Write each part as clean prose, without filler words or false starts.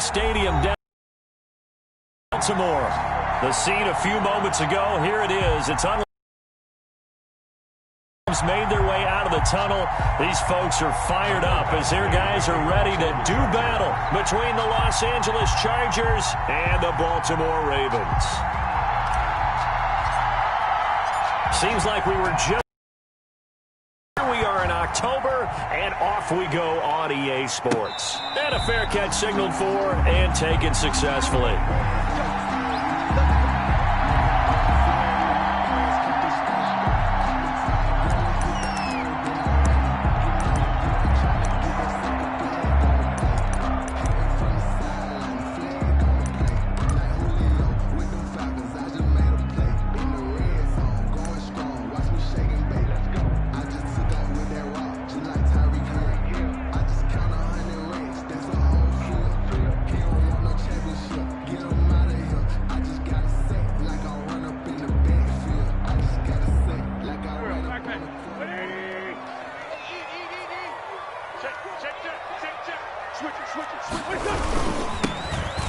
Bank Stadium down in Baltimore. The scene a few moments ago. Here it is. It's made their way out of the tunnel. These folks are fired up as their guys are ready to do battle between the Los Angeles Chargers and the Baltimore Ravens. Seems like we were just... Here we are in October, and off we go on EA Sports. And a fair catch signaled for and taken successfully.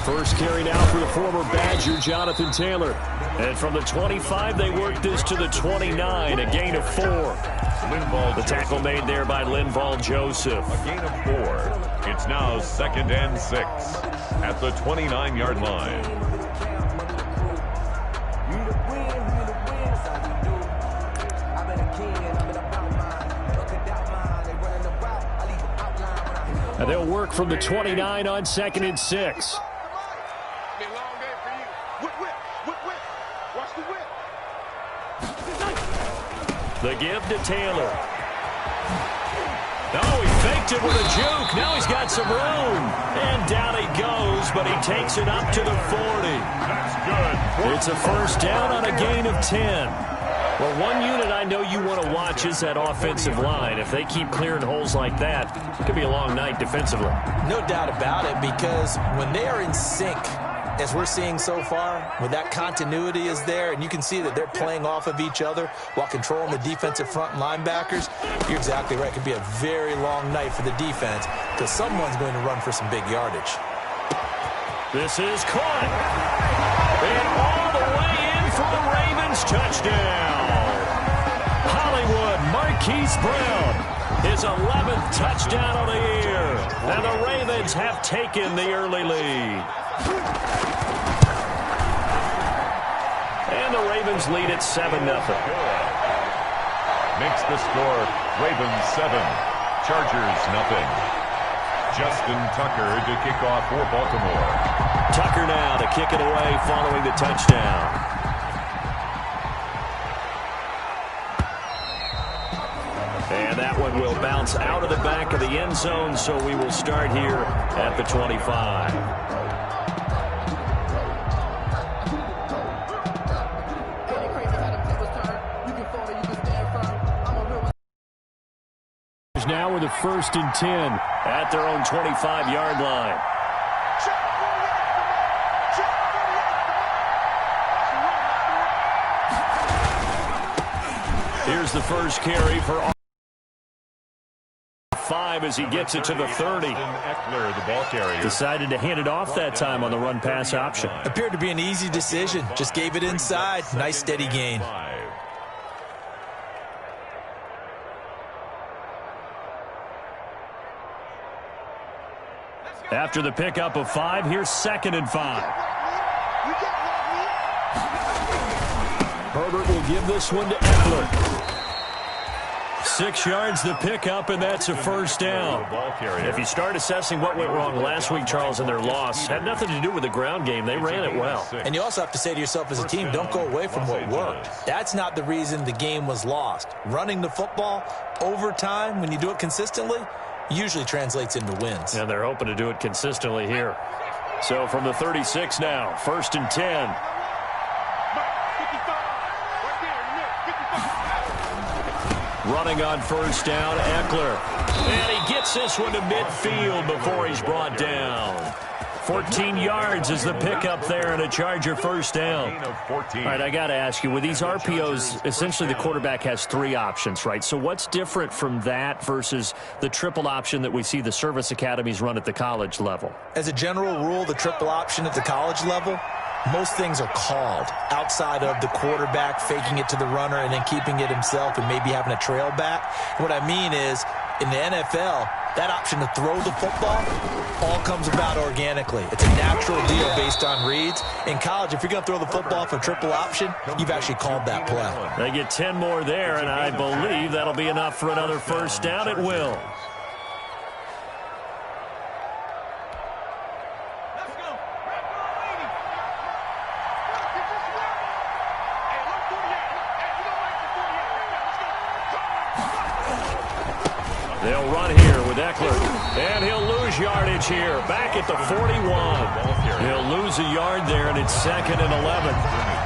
First carry now for the former Badger, Jonathan Taylor. And from the 25, they work this to the 29, a gain of 4. The tackle made there by Linval Joseph. A gain of 4. It's now 2nd and 6 at the 29-yard line. And they'll work from the 29 on 2nd and 6. The give to Taylor. Oh, he faked it with a juke. Now he's got some room. And down he goes, but he takes it up to the 40. That's good. It's a first down on a gain of 10. Well, one unit I know you want to watch is that offensive line. If they keep clearing holes like that, it could be a long night defensively. No doubt about it, because when they are in sync, as we're seeing so far, when that continuity is there, and you can see that they're playing off of each other while controlling the defensive front linebackers, you're exactly right. It could be a very long night for the defense because someone's going to run for some big yardage. This is caught. And all the way in for the Ravens touchdown. Hollywood Marquise Brown, his 11th touchdown of the year. And the Ravens have taken the early lead. And the Ravens lead at 7-0. Makes the score Ravens 7, Chargers 0. Justin Tucker to kick off for Baltimore. Tucker now to kick it away following the touchdown. And that one will bounce out of the back of the end zone, so we will start here at the 25. Now with a 1st and 10 at their own 25-yard line. Here's the first carry for 5 as he gets it to the 30. Eckler, the ball carrier. Decided to hand it off that time on the run-pass option. Appeared to be an easy decision. Just gave it inside. Nice steady gain. After the pickup of 5, here's 2nd and 5. Herbert will give this one to Eckler. 6 yards the pickup, and that's a first down. If you start assessing what went wrong last week, Charles, in their loss, had nothing to do with the ground game. They ran it well. And you also have to say to yourself as a team, don't go away from what worked. That's not the reason the game was lost. Running the football over time, when you do it consistently, usually translates into wins. And they're hoping to do it consistently here. So from the 36 now, 1st and 10. Running on first down, Eckler. And he gets this one to midfield before he's brought down. 14 yards is the pickup there and a Charger first down. All right, I got to ask you, with these RPOs, essentially the quarterback has 3 options, right? So what's different from that versus the triple option that we see the service academies run at the college level? As a general rule, the triple option at the college level, most things are called outside of the quarterback faking it to the runner and then keeping it himself and maybe having a trail back. What I mean is, in the NFL, that option to throw the football all comes about organically. It's a natural deal based on reads. In college, if you're going to throw the football for triple option, you've actually called that play. They get 10 more there, and I believe that'll be enough for another first down. It will. They'll run here with Eckler, and he'll lose yardage here, back at the 41. He'll lose a yard there, and it's 2nd and 11.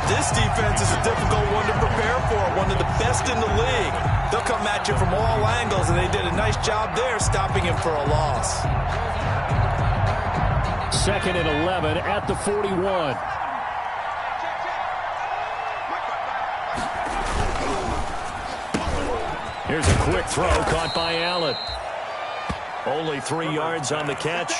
This defense is a difficult one to prepare for, one of the best in the league. They'll come at you from all angles, and they did a nice job there stopping him for a loss. 2nd and 11 at the 41. Here's a quick throw caught by Allen. Only 3 yards on the catch.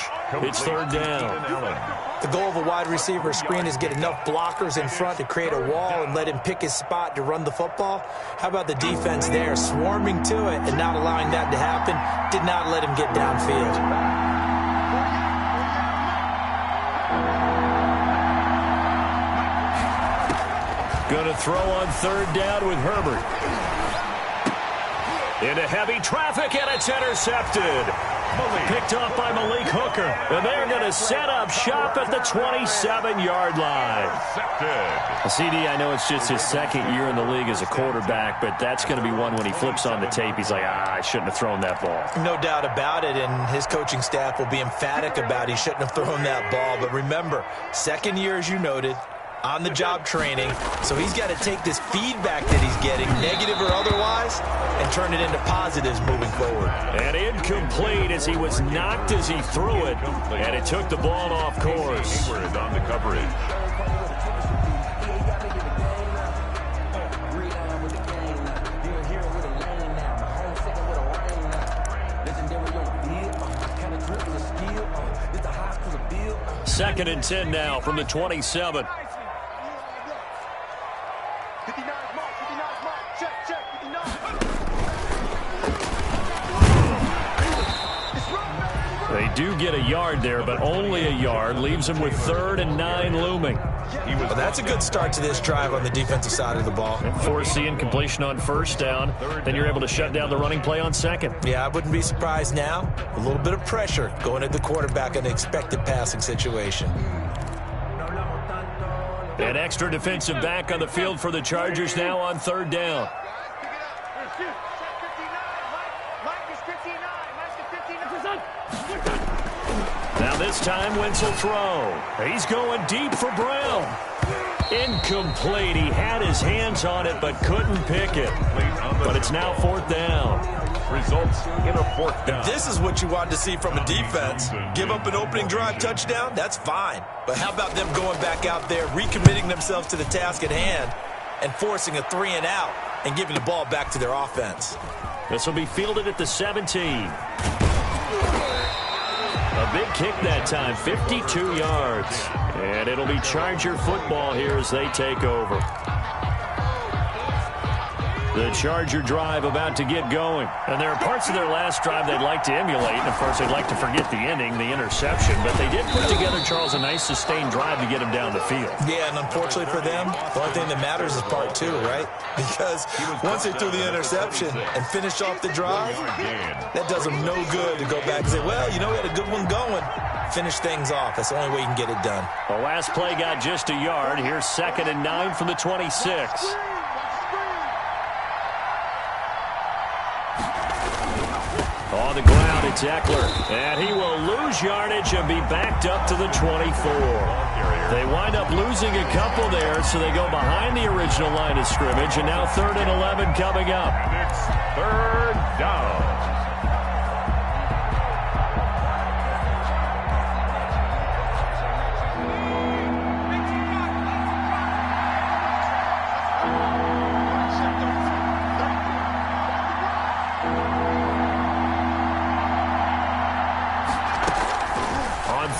It's 3rd down. The goal of a wide receiver screen is get enough blockers in front to create a wall and let him pick his spot to run the football. How about the defense there, swarming to it and not allowing that to happen? Did not let him get downfield. Going to throw on 3rd down with Herbert. Into heavy traffic, and it's intercepted. Picked up by Malik Hooker. And they're going to set up shop at the 27-yard line. CD, I know it's just his 2nd year in the league as a quarterback, but that's going to be one when he flips on the tape. He's like, I shouldn't have thrown that ball. No doubt about it, and his coaching staff will be emphatic about he shouldn't have thrown that ball. But remember, 2nd year, as you noted, on-the-job training, so he's got to take this feedback that he's getting, negative or otherwise, and turn it into positives moving forward. And incomplete as he was knocked as he threw it, and it took the ball off course. Hayward on the coverage. Second and 10 now from the 27. They do get a yard there, but only a yard. Leaves them with 3rd and 9 looming. Well, that's a good start to this drive on the defensive side of the ball. Force incompletion on 1st down. Then you're able to shut down the running play on 2nd. Yeah, I wouldn't be surprised now. A little bit of pressure going at the quarterback in an expected passing situation. An extra defensive back on the field for the Chargers now on 3rd down. Now this time Wentz will throw. He's going deep for Brown. Incomplete. He had his hands on it but couldn't pick it. But it's now 4th down. Results in a 4th down. This is what you want to see from a defense. Give up an opening drive touchdown, that's fine. But how about them going back out there, recommitting themselves to the task at hand, and forcing a 3-and-out and giving the ball back to their offense. This will be fielded at the 17. A big kick that time, 52 yards. And it'll be Charger football here as they take over. The Charger drive about to get going. And there are parts of their last drive they'd like to emulate. And, of course, they'd like to forget the ending, the interception. But they did put together, Charles, a nice sustained drive to get him down the field. Yeah, and unfortunately for them, the only thing that matters is part 2, right? Because once they threw the interception and finished off the drive, that does them no good to go back and say, well, you know, we had a good one going. Finish things off. That's the only way you can get it done. The last play got just a yard. Here's 2nd and 9 from the 26. On the ground, it's Eckler. And he will lose yardage and be backed up to the 24. They wind up losing a couple there, so they go behind the original line of scrimmage. And now 3rd and 11 coming up. And it's 3rd down.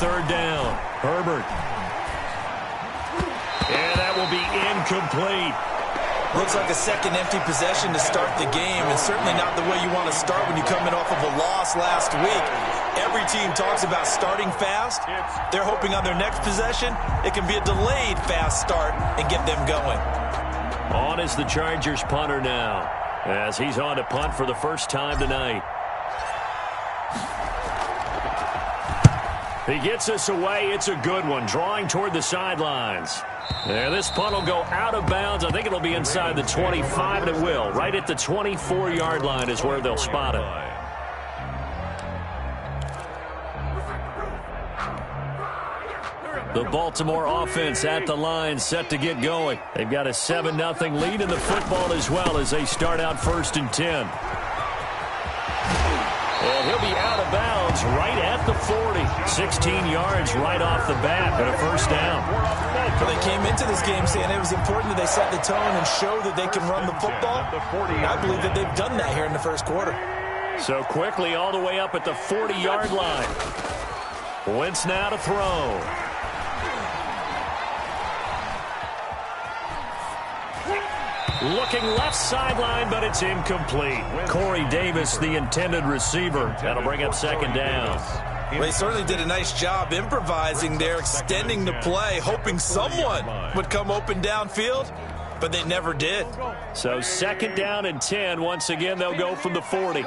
third down. Herbert. And that will be incomplete. Looks like a second empty possession to start the game, and certainly not the way you want to start when you're coming off of a loss last week. Every team talks about starting fast. They're hoping on their next possession, it can be a delayed fast start and get them going. On is the Chargers punter now, as he's on to punt for the first time tonight. He gets us away. It's a good one, drawing toward the sidelines. There, this punt will go out of bounds. I think it'll be inside the 25, and it will. Right at the 24-yard line is where they'll spot it. The Baltimore offense at the line, set to get going. They've got a 7-0 lead in the football as well as they start out 1st and 10. And he'll be out of bounds right at the 40. 16 yards right off the bat, but a first down. Well, they came into this game saying it was important that they set the tone and show that they can run the football. I believe that they've done that here in the first quarter. So quickly all the way up at the 40-yard line. Wentz now to throw. Looking left sideline, but it's incomplete. Corey Davis, the intended receiver. That'll bring up second down. Well, they certainly did a nice job improvising there, extending the play, hoping someone would come open downfield, but they never did. So 2nd down and 10. Once again, they'll go from the 40.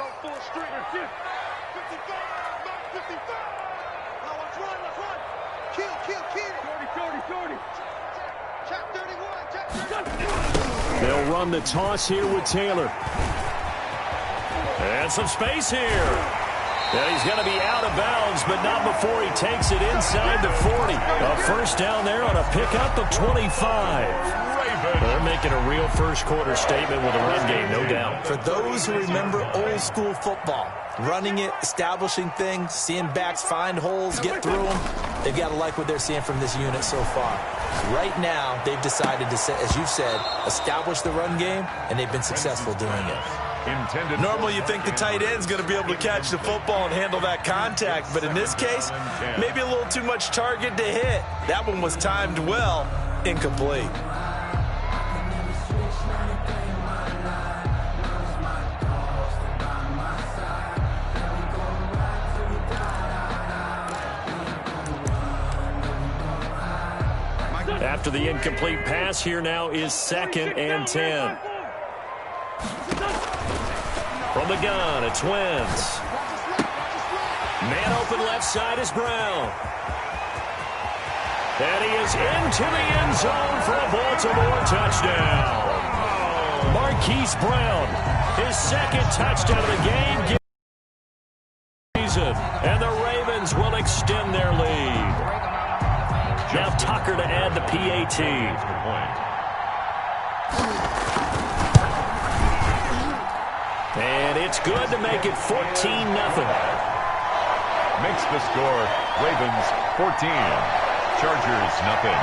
They'll run the toss here with Taylor. And some space here. And he's going to be out of bounds, but not before he takes it inside the 40. A first down there on a pickup of 25. They're making a real first quarter statement with a run game, no doubt. For those who remember old school football, running it, establishing things, seeing backs find holes, get through them, they've got to like what they're seeing from this unit so far. Right now, they've decided to, as you've said, establish the run game, and they've been successful doing it. Normally, you think the tight end's going to be able to catch the football and handle that contact, but in this case, maybe a little too much target to hit. That one was timed well, incomplete. After the incomplete pass, here now is 2nd and 10. From the gun, it's Wentz. Man open left side is Brown. And he is into the end zone for a Baltimore touchdown. Marquise Brown, his 2nd touchdown of the game. And the Ravens will extend their lead. Now Tucker to add the PAT. And it's good to make it 14-0. Makes the score Ravens 14, Chargers nothing.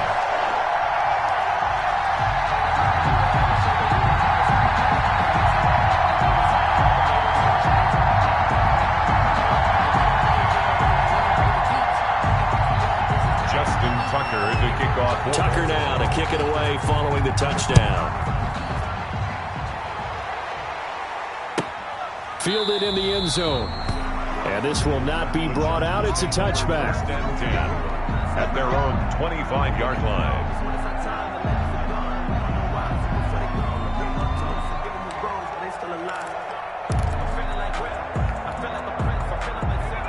Tucker to kick off. Tucker now to kick it away following the touchdown. Fielded in the end zone. And this will not be brought out. It's a touchback. At their own 25-yard line.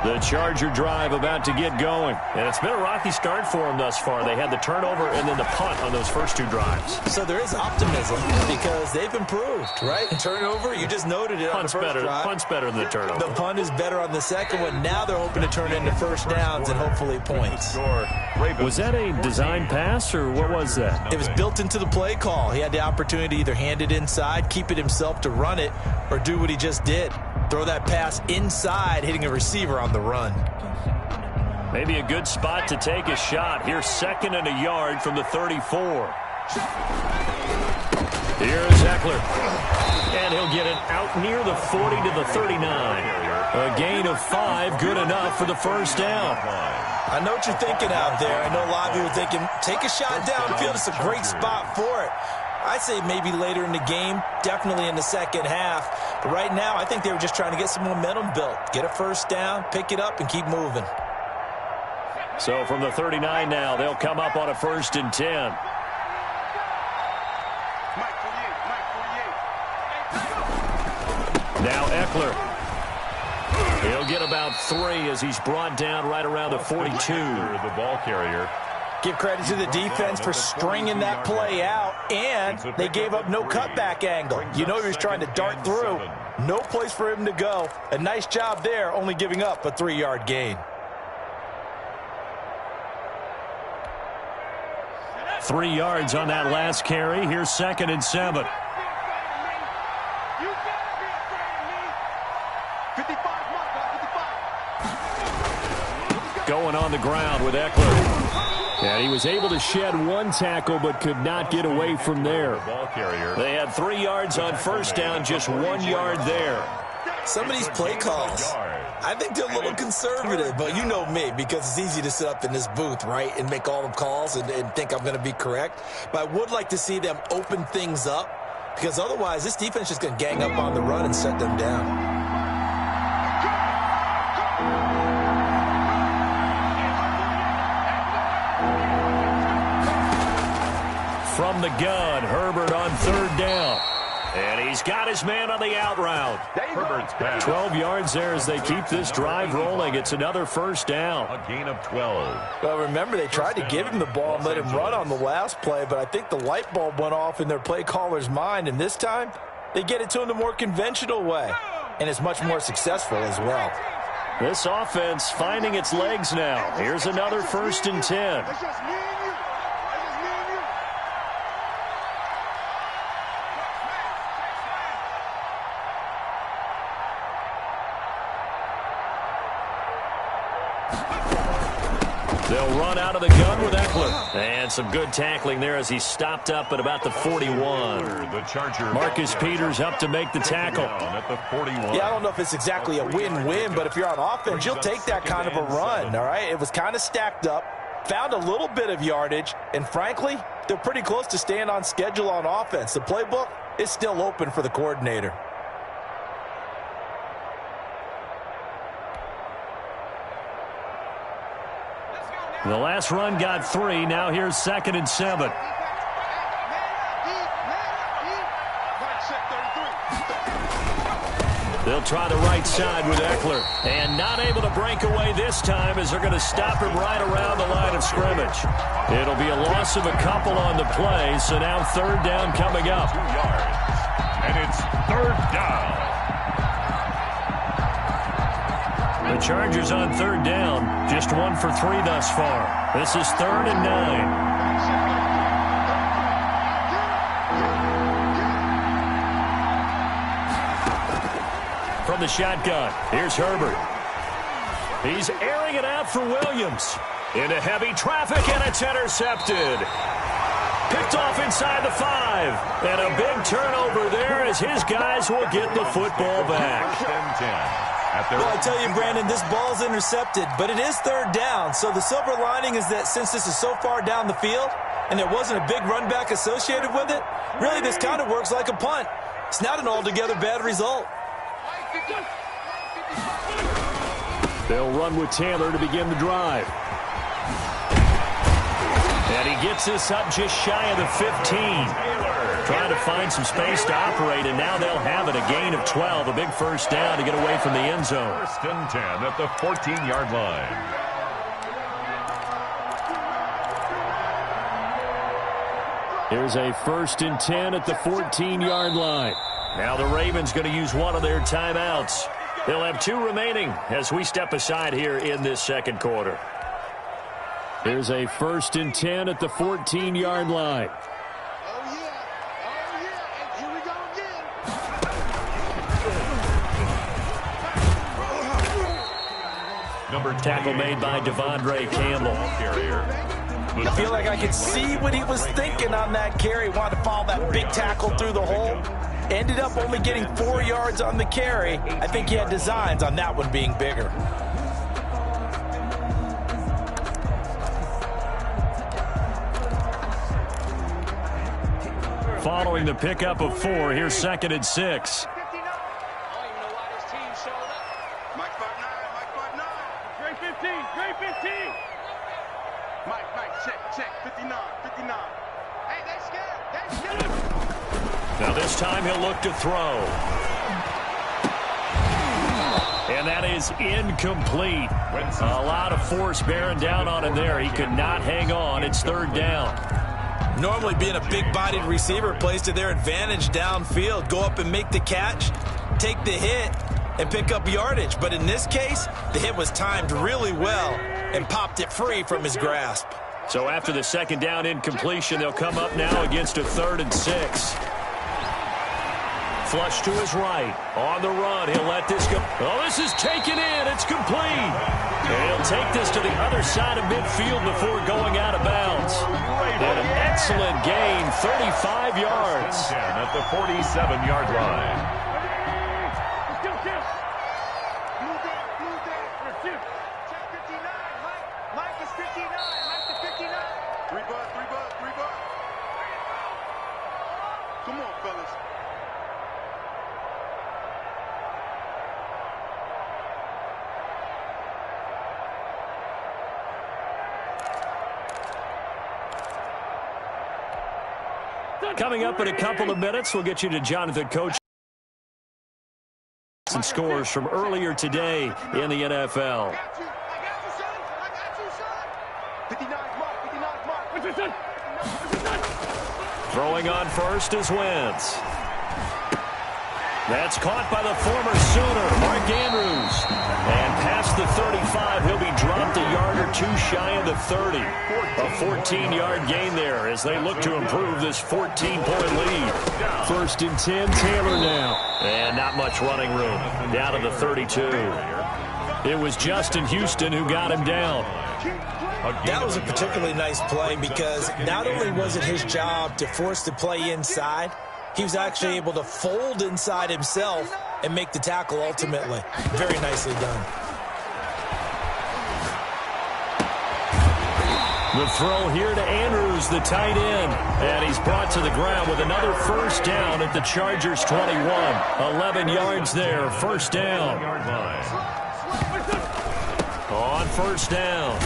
The Charger drive about to get going. And it's been a rocky start for them thus far. They had the turnover and then the punt on those first 2 drives. So there is optimism because they've improved, right? Turnover, you just noted it on the first drive. Punt's better than the turnover. The punt is better on the second one. Now they're hoping to turn into first downs and hopefully points. Was that a design pass or what was that? It was built into the play call. He had the opportunity to either hand it inside, keep it himself to run it, or do what he just did. Throw that pass inside, hitting a receiver on the run. Maybe a good spot to take a shot. Here's 2nd and a yard from the 34. Here's Eckler. And he'll get it out near the 40 to the 39. A gain of 5, good enough for the first down. I know what you're thinking out there. I know a lot of you are thinking, take a shot downfield. It's a great spot for it. I'd say maybe later in the game, definitely in the second half. But right now, I think they were just trying to get some momentum built. Get a first down, pick it up, and keep moving. So from the 39 now, they'll come up on a 1st and 10. Now Eckler. He'll get about 3 as he's brought down right around the 42. The ball carrier. Give credit to the defense for stringing that play out, and they gave up no cutback angle. You know he was trying to dart through. No place for him to go. A nice job there, only giving up a 3-yard gain. 3 yards on that last carry. Here's 2nd and 7. Going on the ground with Eckler. And he was able to shed 1 tackle but could not get away from there. They had 3 yards on first down, just 1 yard there. Some of these play calls, I think they're a little conservative, but you know me, because it's easy to sit up in this booth, right, and make all the calls and think I'm going to be correct. But I would like to see them open things up, because otherwise this defense is just going to gang up on the run and set them down. From the gun, Herbert on 3rd down. And he's got his man on the out route. Herbert's pass. 12 yards there as they keep this drive rolling. It's another 1st down. A gain of 12. Well, remember, they tried to give him the ball and let him run on the last play, but I think the light bulb went off in their play caller's mind, and this time they get it to him the more conventional way, and it's much more successful as well. This offense finding its legs now. Here's another 1st and 10. They'll run out of the gun with Eckler. And some good tackling there as he stopped up at about the 41. Marcus Peters up to make the tackle. Yeah, I don't know if it's exactly a win-win, but if you're on offense, you'll take that kind of a run, all right? It was kind of stacked up, found a little bit of yardage, and frankly, they're pretty close to staying on schedule on offense. The playbook is still open for the coordinator. The last run got 3. Now here's 2nd and 7. They'll try the right side with Eckler. And not able to break away this time as they're going to stop him right around the line of scrimmage. It'll be a loss of a couple on the play, so now 3rd down coming up. 2 yards. And it's 3rd down. The Chargers on 3rd down, just 1 for 3 thus far. This is 3rd and 9. From the shotgun, here's Herbert. He's airing it out for Williams. Into heavy traffic, and it's intercepted. Picked off inside the 5. And a big turnover there as his guys will get the football back. 1st and 10. Well, I tell you, Brandon, this ball's intercepted, but it is 3rd down. So the silver lining is that since this is so far down the field and there wasn't a big run back associated with it, really this kind of works like a punt. It's not an altogether bad result. They'll run with Taylor to begin the drive. And he gets this up just shy of the 15. Trying to find some space to operate, and now they'll have it. A gain of 12, a big 1st down to get away from the end zone. 1st and 10 at the 14-yard line. Here's a 1st and 10 at the 14-yard line. Now the Ravens going to use one of their timeouts. They'll have 2 remaining as we step aside here in this 2nd quarter. Here's a 1st and 10 at the 14-yard line. Tackle made by Devondre Campbell. I feel like I could see what he was thinking on that carry. Wanted to follow that big tackle through the hole. Ended up only getting 4 yards on the carry. I think he had designs on that one being bigger. following the pickup of 4. Here's 2nd and 6. Now this time he'll look to throw. And that is incomplete. A lot of force bearing down on him there. He could not hang on. It's 3rd down. Normally being a big-bodied receiver plays to their advantage downfield. Go up and make the catch, take the hit, and pick up yardage. But in this case, the hit was timed really well and popped it free from his grasp. So after the 2nd down incompletion, they'll come up now against a 3rd and 6. Flush to his right. On the run, he'll let this go. Oh, this is taken in. It's complete. And he'll take this to the other side of midfield before going out of bounds. And an excellent gain, 35 yards. At the 47-yard line. Coming up in a couple of minutes, we'll get you to Jonathan Coach and scores from earlier today in the NFL. Throwing on first is Wentz. That's caught by the former Sooner, Mark Andrews. And past the 35, he'll be dropped a yard or 2 shy of the 30. A 14-yard gain there as they look to improve this 14-point lead. 1st and 10, Taylor now. And not much running room. Down to the 32. It was Justin Houston who got him down. That was a particularly nice play because not only was it his job to force the play inside, he was actually able to fold inside himself and make the tackle ultimately. Very nicely done. The throw here to Andrews, the tight end. And he's brought to the ground with another 1st down at the Chargers' 21. 11 yards there, 1st down. On 1st down,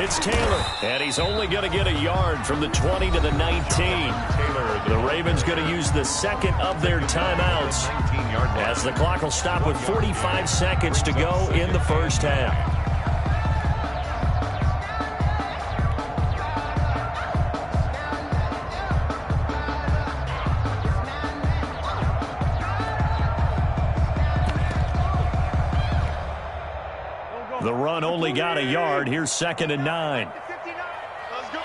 it's Taylor. And he's only going to get a yard from the 20 to the 19. The Ravens going to use the 2nd of their timeouts as the clock will stop with 45 seconds to go in the 1st half. The run only got a yard. Here's 2nd and 9. Let's go.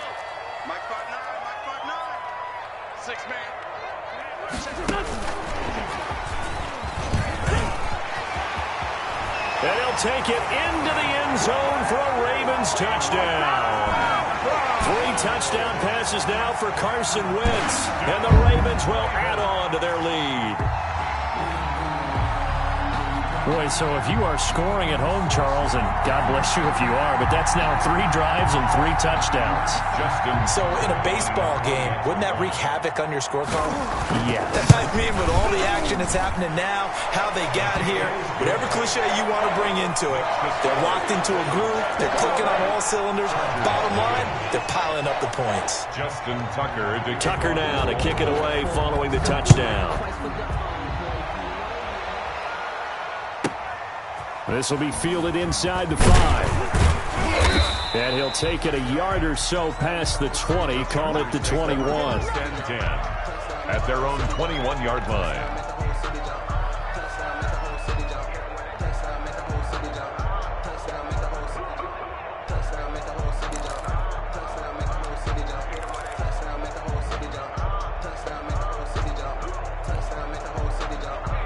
Mike 5-9, Mike 5-9. 6-man. And he'll take it into the end zone for a Ravens touchdown. 3 touchdown passes now for Carson Wentz. And the Ravens will add on to their lead. Boy, so if you are scoring at home, Charles, and God bless you if you are, but that's now 3 drives and 3 touchdowns. So in a baseball game, wouldn't that wreak havoc on your scorecard? Yeah. I mean, with all the action that's happening now, how they got here, whatever cliche you want to bring into it, they're locked into a groove, they're clicking on all cylinders. Bottom line, they're piling up the points. Justin Tucker. Tucker now to kick it away following the touchdown. This will be fielded inside the 5. And he'll take it a yard or so past the 20, call it the 21. 10-10 at their own 21-yard line.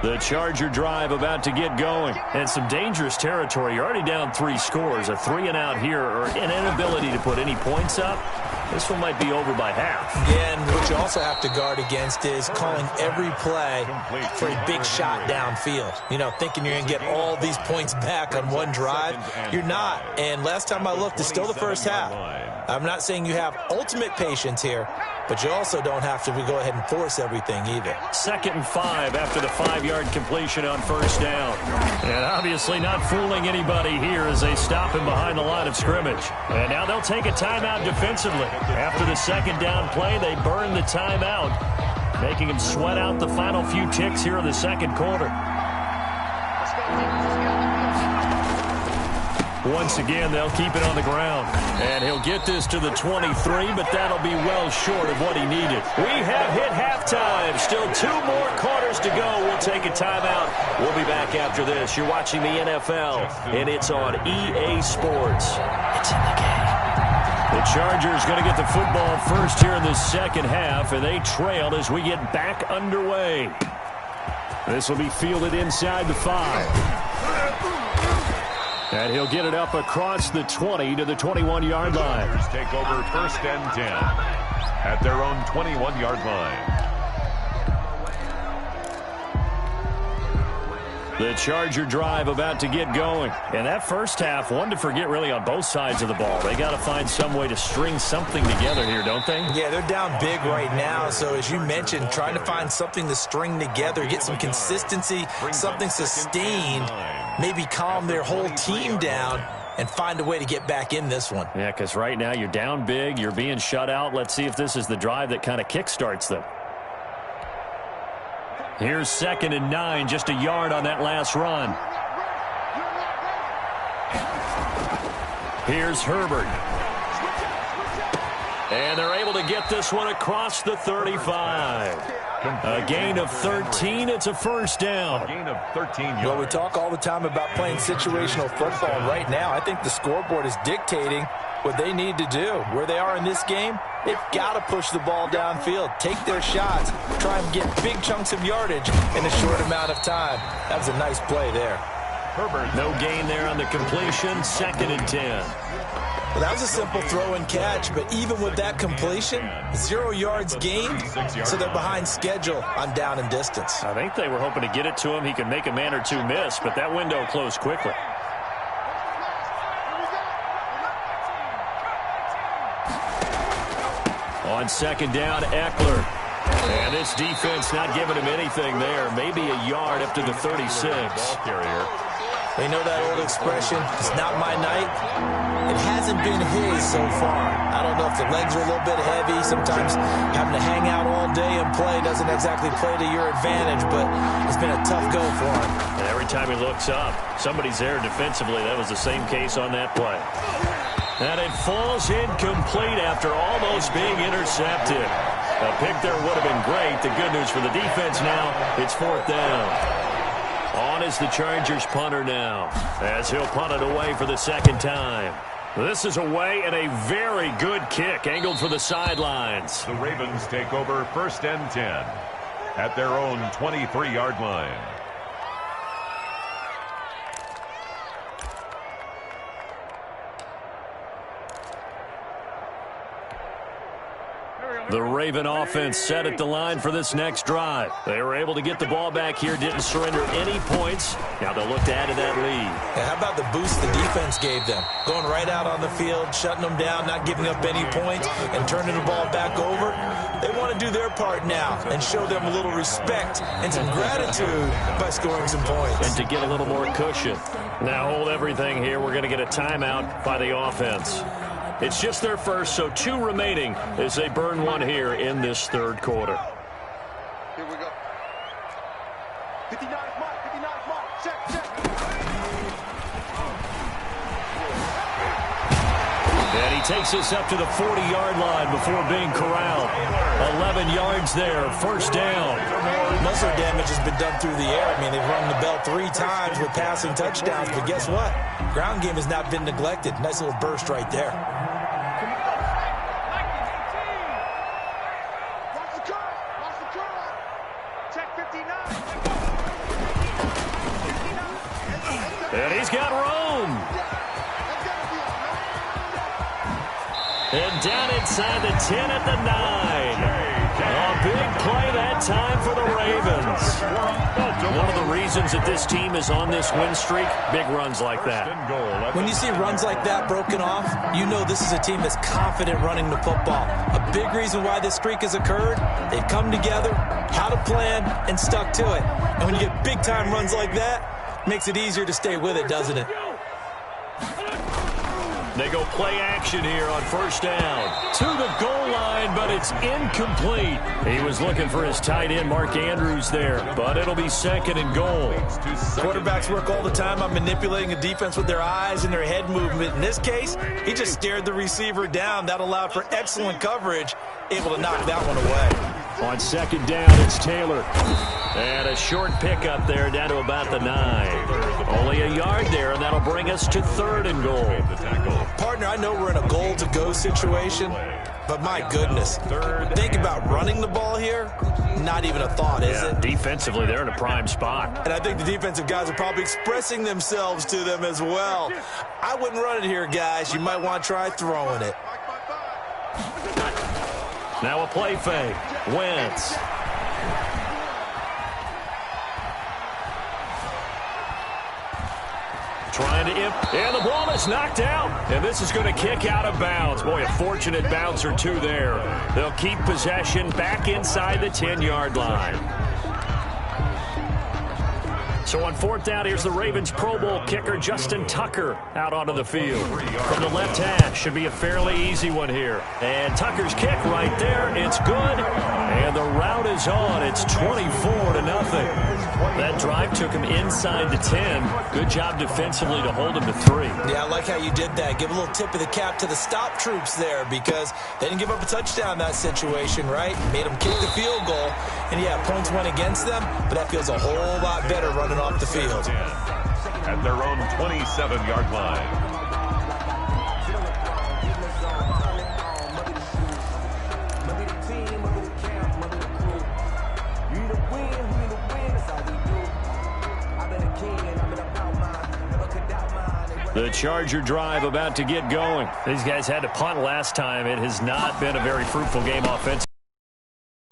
The Charger drive about to get going. And some dangerous territory. You're already down 3 scores. A 3-and-out here or an inability to put any points up. This one might be over by half. Yeah, and what you also have to guard against is calling every play for a big shot downfield. You know, thinking you're going to get all these points back on one drive. You're not. And last time I looked, it's still the first half. I'm not saying you have ultimate patience here, but you also don't have to go ahead and force everything either. 2nd and 5 after the 5-yard completion on 1st down. And obviously not fooling anybody here as they stop him behind the line of scrimmage. And now they'll take a timeout defensively. After the 2nd down play, they burn the timeout, making him sweat out the final few ticks here in the 2nd quarter. Once again, they'll keep it on the ground. And he'll get this to the 23, but that'll be well short of what he needed. We have hit halftime. Still 2 more quarters to go. We'll take a timeout. We'll be back after this. You're watching the NFL, and it's on EA Sports. It's in the game. The Chargers going to get the football first here in the 2nd half, and they trail as we get back underway. This will be fielded inside the 5. And he'll get it up across the 20 to the 21-yard line. Take over 1st and 10 at their own 21-yard line. The Charger drive about to get going. And that first half, one to forget really on both sides of the ball. They got to find some way to string something together here, don't they? Yeah, they're down big right now. So as you mentioned, trying to find something to string together, get some consistency, something sustained, maybe calm their whole team down and find a way to get back in this one. Yeah, because right now you're down big, you're being shut out. Let's see if this is the drive that kind of kickstarts them. Here's 2nd and 9, just a yard on that last run. Here's Herbert. And they're able to get this one across the 35. A gain of 13. It's a 1st down. Gain of 13 yards. Well, we talk all the time about playing situational football. And right now, I think the scoreboard is dictating what they need to do. Where they are in this game, they've got to push the ball downfield, take their shots, try and get big chunks of yardage in a short amount of time. That was a nice play there. Herbert, no gain there on the completion. 2nd and 10. Well, that was a simple throw and catch, but even with that completion, 0 yards gained, so they're behind schedule on down and distance. I think they were hoping to get it to him. He could make a man or two miss, but that window closed quickly. On 2nd down, Eckler. And this defense not giving him anything there. Maybe a yard up to the 36. Ball carrier. They know that old expression, it's not my night. It hasn't been his so far. I don't know if the legs are a little bit heavy. Sometimes having to hang out all day and play doesn't exactly play to your advantage, but it's been a tough go for him. And every time he looks up, somebody's there defensively. That was the same case on that play. And it falls incomplete after almost being intercepted. A pick there would have been great. The good news for the defense now, it's 4th down. On is the Chargers punter now, as he'll punt it away for the 2nd time. This is away and a very good kick, angled for the sidelines. The Ravens take over 1st and 10 at their own 23-yard line. The Raven offense set at the line for this next drive. They were able to get the ball back here, didn't surrender any points. Now they'll look to add to that lead. Yeah, how about the boost the defense gave them? Going right out on the field, shutting them down, not giving up any points, and turning the ball back over. They want to do their part now and show them a little respect and some gratitude by scoring some points. And to get a little more cushion. Now hold everything here. We're going to get a timeout by the offense. It's just their first, so 2 remaining as they burn one here in this 3rd quarter. Here we go. 59 mark, check. And he takes us up to the 40-yard line before being corralled. 11 yards there, 1st down. Muscle damage has been done through the air. I mean, they've rung the bell 3 times with passing touchdowns, but guess what? Ground game has not been neglected. Nice little burst right there. And he's got room. And down inside the 10 at the 9. A big play that time for the Ravens. One of the reasons that this team is on this win streak, big runs like that. When you see runs like that broken off, you know this is a team that's confident running the football. A big reason why this streak has occurred, they've come together, had a plan, and stuck to it. And when you get big-time runs like that, it makes it easier to stay with it, doesn't it? They go play action here on first down. To the goal line, but it's incomplete. He was looking for his tight end, Mark Andrews, there, but it'll be second and goal. Quarterbacks work all the time on manipulating a defense with their eyes and their head movement. In this case, he just stared the receiver down. That allowed for excellent coverage, able to knock that one away. On second down, it's Taylor. And a short pickup there down to about the 9. Only a yard there, and that'll bring us to third and goal. Partner, I know we're in a goal-to-go situation, but my goodness, think about running the ball here. Not even a thought, is it? Defensively, they're in a prime spot. And I think the defensive guys are probably expressing themselves to them as well. I wouldn't run it here, guys. You might want to try throwing it. Now a play fake. Wentz. Trying to and the ball is knocked out. And this is going to kick out of bounds. Boy, a fortunate bounce or two there. They'll keep possession back inside the 10-yard line. So on fourth down, here's the Ravens Pro Bowl kicker, Justin Tucker, out onto the field. From the left hash, should be a fairly easy one here. And Tucker's kick right there, it's good. And the route is on. It's 24-0. That drive took him inside the 10. Good job defensively to hold him to 3. Yeah, I like how you did that. Give a little tip of the cap to the stop troops there because they didn't give up a touchdown in that situation, right? Made them kick the field goal. And, yeah, points went against them, but that feels a whole lot better running off the field. At their own 27-yard line. The Charger drive about to get going. These guys had to punt last time. It has not been a very fruitful game offensively.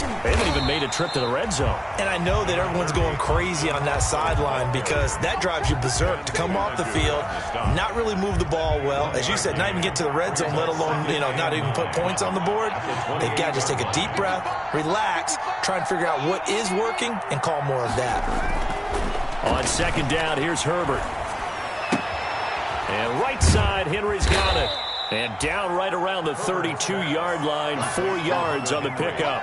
They haven't even made a trip to the red zone. And I know that everyone's going crazy on that sideline because that drives you berserk to come off the field, not really move the ball well. As you said, not even get to the red zone, let alone, not even put points on the board. They've got to just take a deep breath, relax, try and figure out what is working, and call more of that. On second down, here's Herbert. And right side, Henry's got it. And down right around the 32-yard line, 4 yards on the pickup.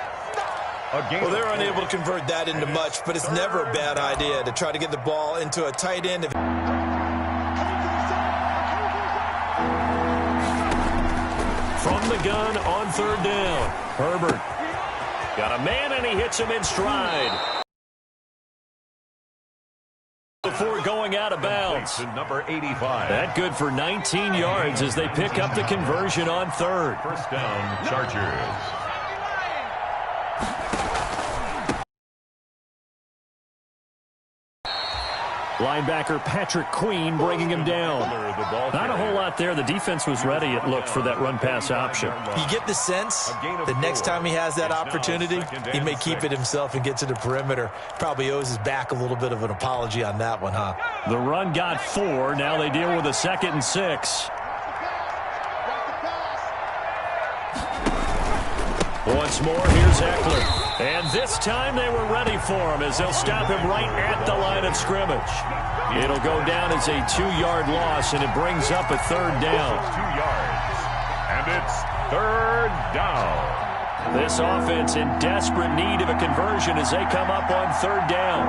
Well, they're unable to convert that into much, but it's never a bad idea to try to get the ball into a tight end. From the gun on third down, Herbert. Got a man, and he hits him in stride. Before going out of bounds. Number 85. That good for 19 yards as they pick up the conversion on third. First down, Chargers. Linebacker Patrick Queen bringing him down. Not a whole lot there. The defense was ready, it looked, for that run-pass option. You get the sense that next time he has that opportunity, he may keep it himself and get to the perimeter. Probably owes his back a little bit of an apology on that one, huh? The run got 4. Now they deal with a 2nd and 6. Once more, here's Eckler. And this time they were ready for him as they'll stop him right at the line of scrimmage. It'll go down as a 2-yard loss, and it brings up a third down. 2 yards. And it's third down. This offense in desperate need of a conversion as they come up on third down.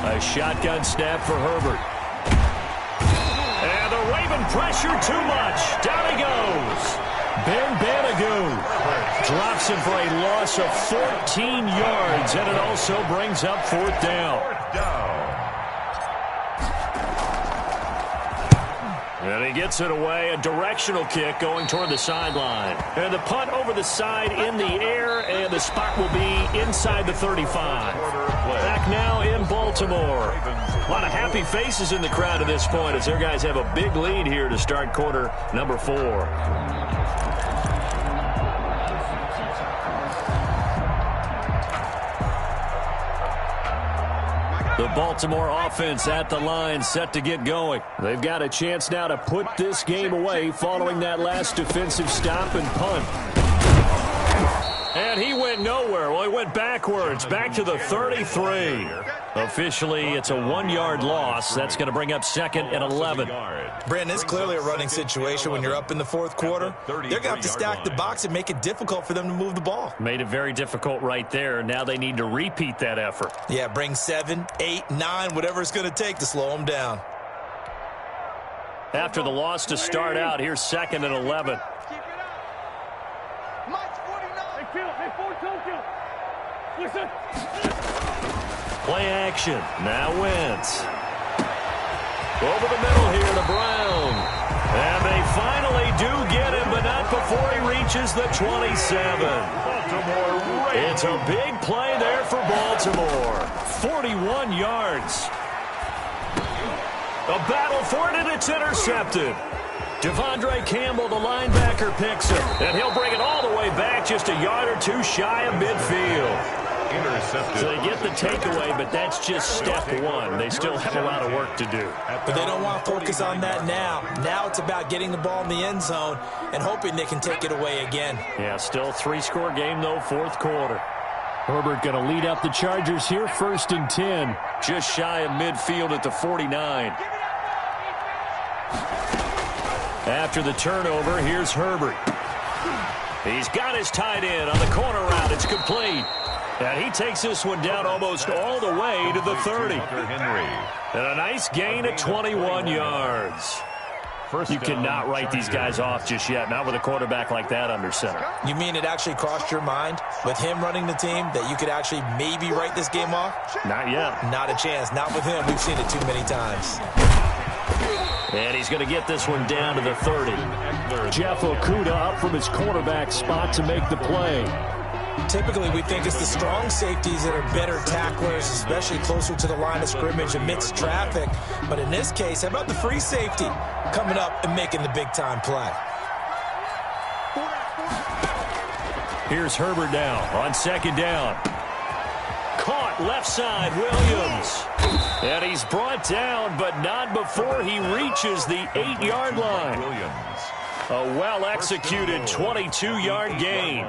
A shotgun snap for Herbert. And the Raven pressure too much. Down he goes. Ben Banagoo drops him for a loss of 14 yards, and it also brings up fourth down. And he gets it away, a directional kick going toward the sideline. And the punt over the side in the air, and the spot will be inside the 35. Back now in Baltimore. A lot of happy faces in the crowd at this point as their guys have a big lead here to start quarter number 4. The Baltimore offense at the line, set to get going. They've got a chance now to put this game away following that last defensive stop and punt. And he went nowhere. Well, he went backwards, back to the 33. Officially, it's a 1-yard loss. That's going to bring up 2nd and 11. Brandon, it's clearly a running situation when you're up in the 4th quarter. They're going to have to stack the box and make it difficult for them to move the ball. Made it very difficult right there. Now they need to repeat that effort. Yeah, bring 7, 8, 9, whatever it's going to take to slow them down. After the loss to start out, here's 2nd and 11. Play action. Now Wentz. Over the middle here to Brown. And they finally do get him, but not before he reaches the 27. It's a big play there for Baltimore. 41 yards. A battle for it, and it's intercepted. Devondre Campbell, the linebacker, picks him. And he'll bring it all the way back, just a yard or two shy of midfield. Intercepted. So they get the takeaway, but that's just step 1. They still have a lot of work to do. But they don't want to focus on that now. Now it's about getting the ball in the end zone and hoping they can take it away again. Yeah, still 3-score game, though, 4th quarter. Herbert going to lead up the Chargers here, 1st and 10. Just shy of midfield at the 49. After the turnover, here's Herbert. He's got his tight end on the corner route. It's complete. And he takes this one down almost all the way to the 30. And a nice gain at 21 yards. You cannot write these guys off just yet, not with a quarterback like that under center. You mean it actually crossed your mind with him running the team that you could actually maybe write this game off? Not yet. Not a chance. Not with him. We've seen it too many times. And he's going to get this one down to the 30. Jeff Okudah up from his quarterback spot to make the play. Typically, we think it's the strong safeties that are better tacklers, especially closer to the line of scrimmage amidst traffic. But in this case, how about the free safety coming up and making the big-time play? Here's Herbert now on 2nd down. Caught left side, Williams. And he's brought down, but not before he reaches the 8-yard line. A well-executed 22-yard gain.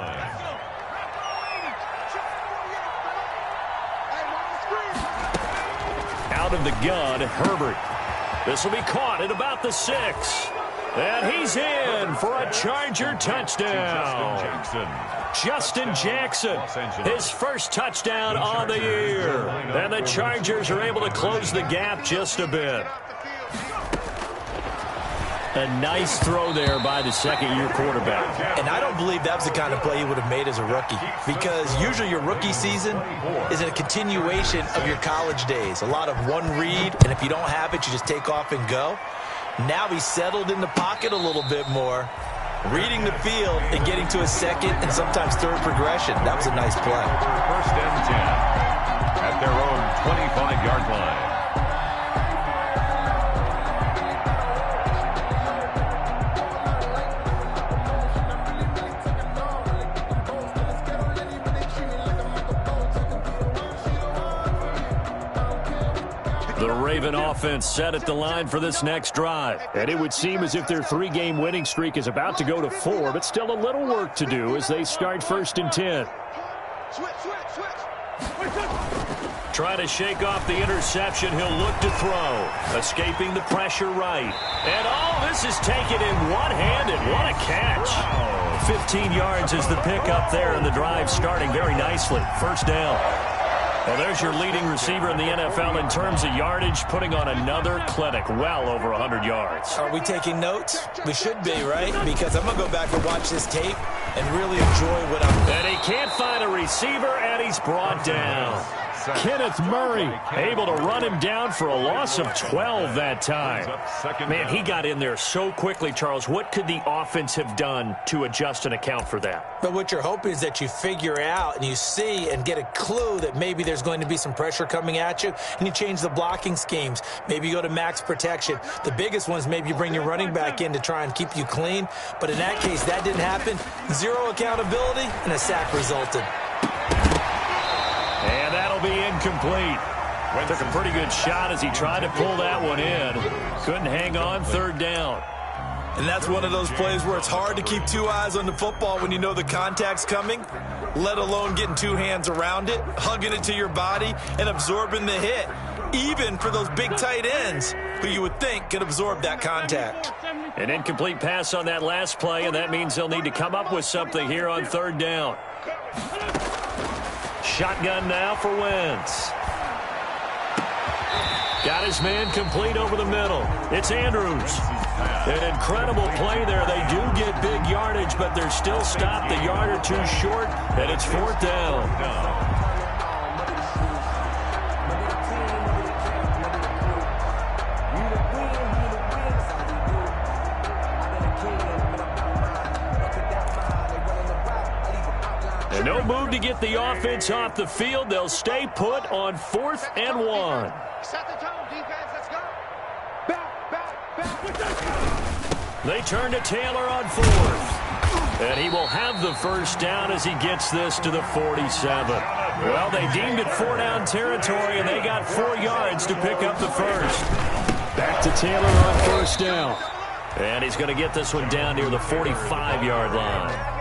Out of the gun, Herbert. This will be caught at about the 6. And he's in for a Charger touchdown. Justin Jackson, his first touchdown on the year. And the Chargers are able to close the gap just a bit. A nice throw there by the 2nd-year quarterback. And I don't believe that was the kind of play he would have made as a rookie, because usually your rookie season is a continuation of your college days. A lot of one read, and if you don't have it, you just take off and go. Now he's settled in the pocket a little bit more, reading the field and getting to a 2nd and sometimes 3rd progression. That was a nice play. 1st and 10 at their own 25-yard line. The Raven offense set at the line for this next drive. And it would seem as if their 3-game winning streak is about to go to 4, but still a little work to do as they start 1st and 10. Trying to shake off the interception, he'll look to throw. Escaping the pressure right. And this is taken in one-handed. What a catch. 15 yards is the pickup there, and the drive starting very nicely. 1st down. Well, there's your leading receiver in the NFL in terms of yardage, putting on another clinic, well over 100 yards. Are we taking notes? We should be, right? Because I'm going to go back and watch this tape and really enjoy what I'm doing. And he can't find a receiver, and he's brought down. Kenneth Murray able to run him down for a loss of 12 that time. Man, he got in there so quickly, Charles. What could the offense have done to adjust and account for that? But what you're hoping is that you figure out and you see and get a clue that maybe there's going to be some pressure coming at you, and you change the blocking schemes. Maybe you go to max protection. The biggest one is maybe you bring your running back in to try and keep you clean. But in that case, that didn't happen. Zero accountability, and a sack resulted. And that'll be incomplete. Took a pretty good shot as he tried to pull that one in. Couldn't hang on, third down. And that's one of those plays where it's hard to keep two eyes on the football when you know the contact's coming, let alone getting two hands around it, hugging it to your body, and absorbing the hit, even for those big tight ends who you would think could absorb that contact. An incomplete pass on that last play, and that means they'll need to come up with something here on third down. Shotgun now for Wentz. Got his man complete over the middle. It's Andrews. An incredible play there. They do get big yardage, but they're still stopped a yard or two short, and it's fourth down. And no move to get the offense off the field. They'll stay put on 4th and 1. Set the tone, defense. Let's go. Back. They turn to Taylor on 4th. And he will have the first down as he gets this to the 47. Well, they deemed it 4-down territory, and they got 4 yards to pick up the first. Back to Taylor on first down. And he's going to get this one down near the 45-yard line.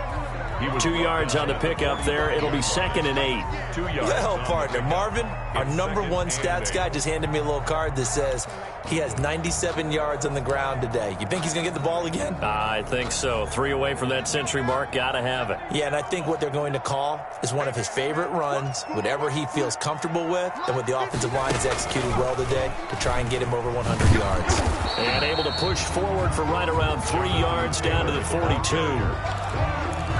2 yards on the pickup there. It'll be 2nd and 8. 2 yards. Well, partner, Marvin, our number one stats guy, just handed me a little card that says he has 97 yards on the ground today. You think he's going to get the ball again? I think so. 3 away from that century mark. Got to have it. Yeah, and I think what they're going to call is one of his favorite runs, whatever he feels comfortable with, and what the offensive line has executed well today to try and get him over 100 yards. And able to push forward for right around 3 yards down to the 42.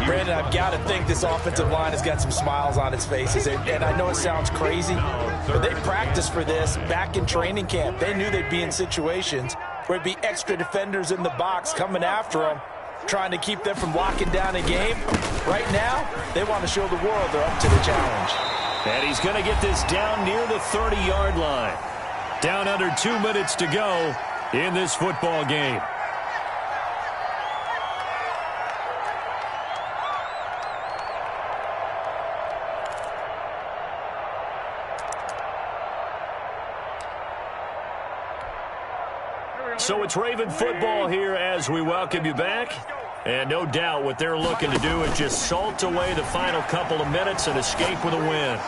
Brandon, I've got to think this offensive line has got some smiles on its faces. And I know it sounds crazy, but they practiced for this back in training camp. They knew they'd be in situations where it'd be extra defenders in the box coming after them, trying to keep them from locking down a game. Right now, they want to show the world they're up to the challenge. And he's going to get this down near the 30-yard line. Down under 2 minutes to go in this football game. So it's Raven football here as we welcome you back. And no doubt what they're looking to do is just salt away the final couple of minutes and escape with a win.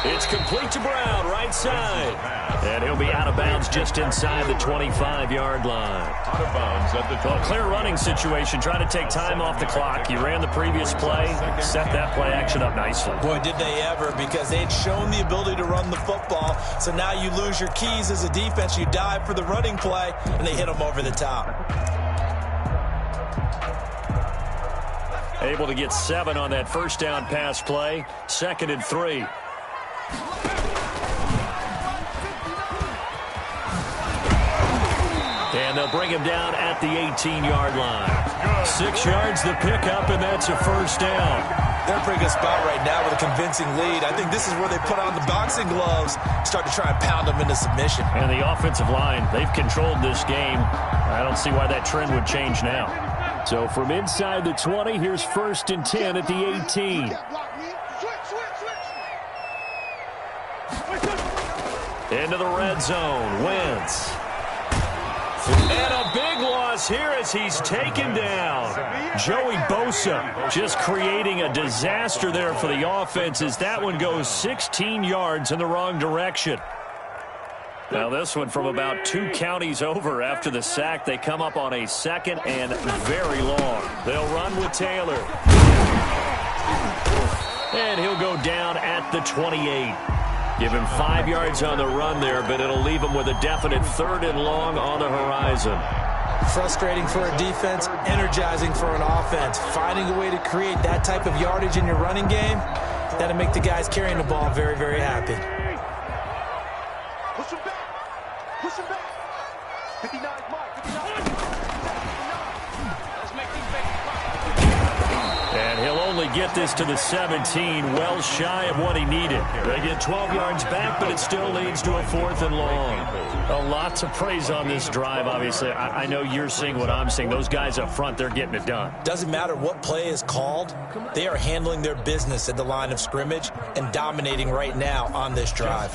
It's complete to Brown, right side. And he'll be out of bounds just inside the 25-yard line. Out of bounds at the 20. Clear running situation. Try to take time off the clock. You ran the previous play, set that play action up nicely. Boy, did they ever, because they'd shown the ability to run the football. So now you lose your keys as a defense. You dive for the running play, and they hit them over the top. Able to get 7 on that first down pass play. 2nd and 3. And they'll bring him down at the 18-yard line. 6 yards the pickup, and that's a first down. They're in a pretty good spot right now with a convincing lead. I think this is where they put on the boxing gloves, start to try and pound them into submission. And the offensive line, they've controlled this game. I don't see why that trend would change now. So from inside the 20, here's 1st and 10 at the 18. Into the red zone, Wentz. And a big loss here as he's taken down. Joey Bosa just creating a disaster there for the offense as that one goes 16 yards in the wrong direction. Now this one from about 2 counties over after the sack. They come up on a 2nd and very long. They'll run with Taylor. And he'll go down at the 28. Give him 5 yards on the run there, but it'll leave him with a definite 3rd and long on the horizon. Frustrating for a defense, energizing for an offense. Finding a way to create that type of yardage in your running game, That'll make the guys carrying the ball very, very happy. Push him back. Push him back. 59 mark. 59. Let's make these babies pop. And he'll only get this to the 17, well shy of what he needed. They get 12 yards back, but it still leads to a 4th and long. A lot to praise on this drive, obviously. I know you're seeing what I'm seeing. Those guys up front, they're getting it done. Doesn't matter what play is called. They are handling their business at the line of scrimmage and dominating right now on this drive.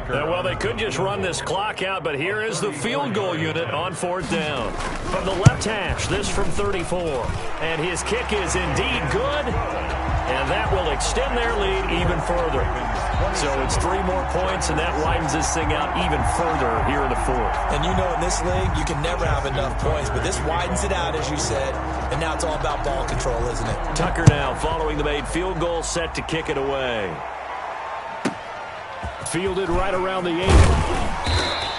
Well, they could just run this clock out, but here is the field goal unit on 4th down. From the left hash, this from 34. And his kick is indeed good, and that will extend their lead even further. So it's 3 more points, and that widens this thing out even further here in the 4th. And you know, in this league, you can never have enough points, but this widens it out, as you said, and now it's all about ball control, isn't it? Tucker now following the made field goal, set to kick it away. Fielded right around the 8.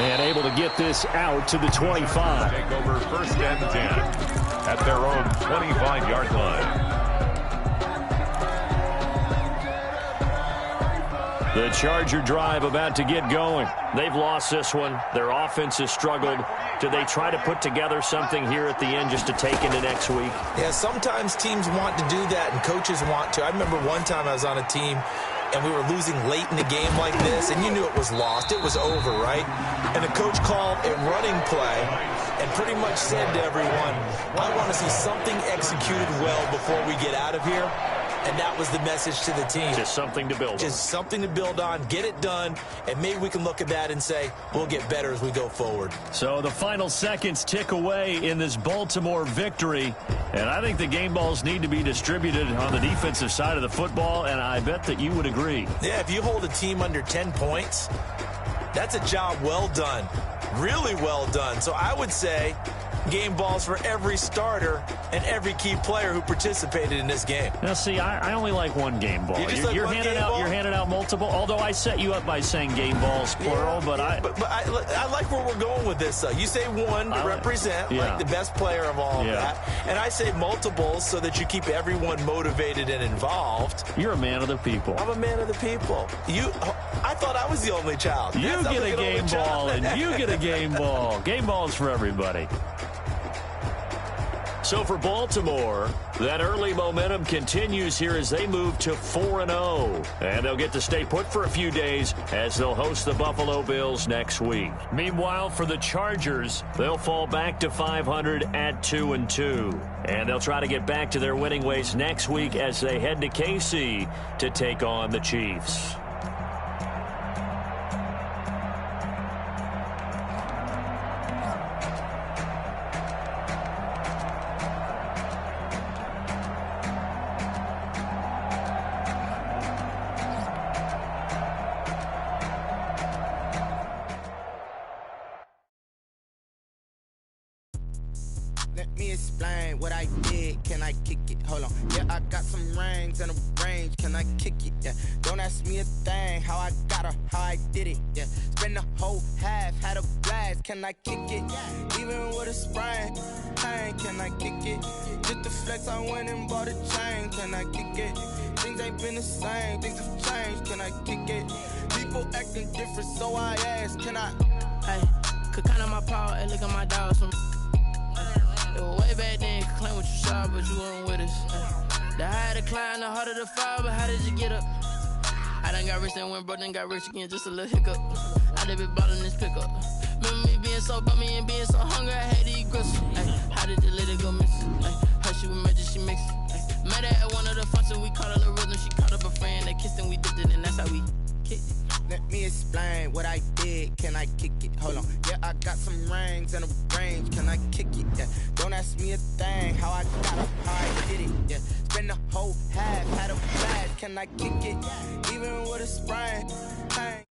And able to get this out to the 25. Take over 1st and 10 at their own 25-yard line. The Charger drive about to get going. They've lost this one. Their offense has struggled. Do they try to put together something here at the end just to take into next week? Yeah, sometimes teams want to do that and coaches want to. I remember one time I was on a team and we were losing late in the game like this, and you knew it was lost. It was over, right? And the coach called a running play and pretty much said to everyone, I want to see something executed well before we get out of here. And that was the message to the team. Just something to build on. Just something to build on, get it done, and maybe we can look at that and say, we'll get better as we go forward. So the final seconds tick away in this Baltimore victory. And I think the game balls need to be distributed on the defensive side of the football, and I bet that you would agree. Yeah, if you hold a team under 10 points, that's a job well done. Really well done. So I would say game balls for every starter and every key player who participated in this game. Now, see, I only like one game ball. You're handing out multiple. Although I set you up by saying game balls plural, yeah, but I like where we're going with this. You say one to represent like the best player of all of that, and I say multiples so that you keep everyone motivated and involved. You're a man of the people. I'm a man of the people. I thought I was the only child. You get a game ball, and you get a game ball. Game balls for everybody. So for Baltimore, that early momentum continues here as they move to 4-0. And they'll get to stay put for a few days as they'll host the Buffalo Bills next week. Meanwhile, for the Chargers, they'll fall back to 500 at 2-2. And they'll try to get back to their winning ways next week as they head to KC to take on the Chiefs. Let me explain what I did. Can I kick it? Hold on. Yeah, I got some rings and a range. Can I kick it? Yeah. Don't ask me a thing. How I got her, how I did it. Yeah. Spend the whole half, had a blast. Can I kick it? Even with a sprain. Pain, can I kick it? Just the flex, I went and bought a chain. Can I kick it? Things ain't been the same. Things have changed. Can I kick it? People acting different, so I ask. Can I? Hey, could count on my power and look at my dogs from. It was way back then, you could claim what you saw, but you weren't with us. The higher the climb, the harder the fall, but how did you get up? I done got rich and went broke, then got rich again, just a little hiccup. I done been bought in this pickup. Remember me being so bummy and being so hungry, I had to eat gristle. How did the lady go missing? Her she was magic, she mixed it. Met her at one of the functions, we caught a little rhythm. She caught up a friend, they kissed and we dipped it, and that's how we kicked it. Let me explain what I did. Can I kick it? Hold on. Yeah, I got some rings and a range. Can I kick it? Yeah. Don't ask me a thing. How I got her, how I did it. Yeah. Spend the whole half, had a blast. Can I kick it? Even with a sprain.